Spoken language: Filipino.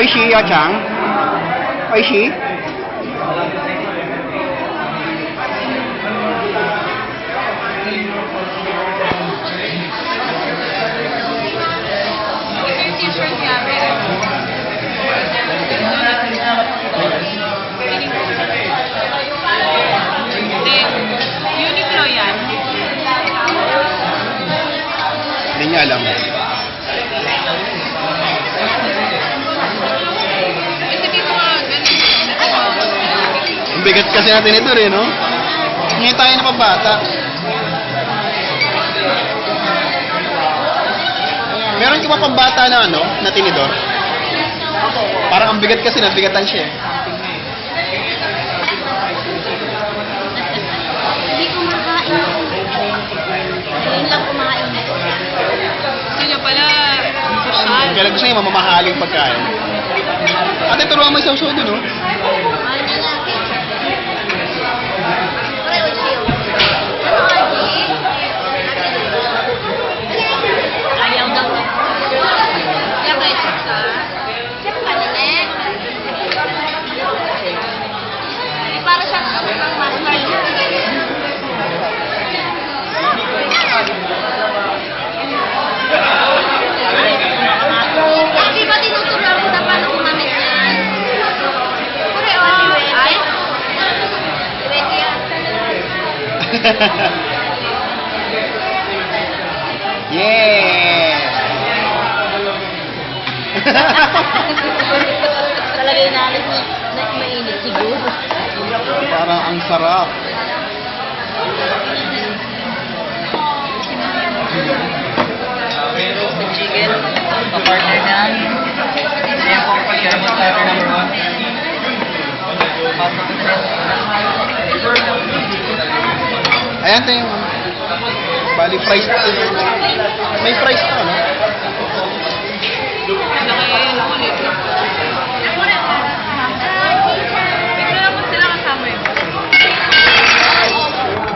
Oishi, Yo-chan. Oishi. Yung t-shirt niya, meron. Hindi. Uniqlo yan. Hindi niya alam. Kasi dito nga, ganun. Ang bigat kasi natin ito rin, no? Ngayon tayo na pabata. Meron ka ba pambata na ano, na tinidor? Parang ang bigat kasi, nabigatan siya eh. Hindi kumakain. Ngayon lang kumain. Gusto niya pala, social. Kaya gusto niya mamamahaling pagkain. Ate, turuan mo isang sudo, no? Mahal na lang. Pareho siya. Ano, Adi? Ayaw daw. Kaya kahit sa... Siyempre ka nila eh. Para siyang ang master. Di ba tinuturuan mo na paano gumamit yan? Pareho. Ay? Pwede yan. Yeah! Talaga yung nalit na mainit siguro. Parang ang sarap. The chicken, pa-partner na. Ayan po kapag kaya starter number 1. Pasok ko sa Ayan tayo yung bali price. May price pa, no?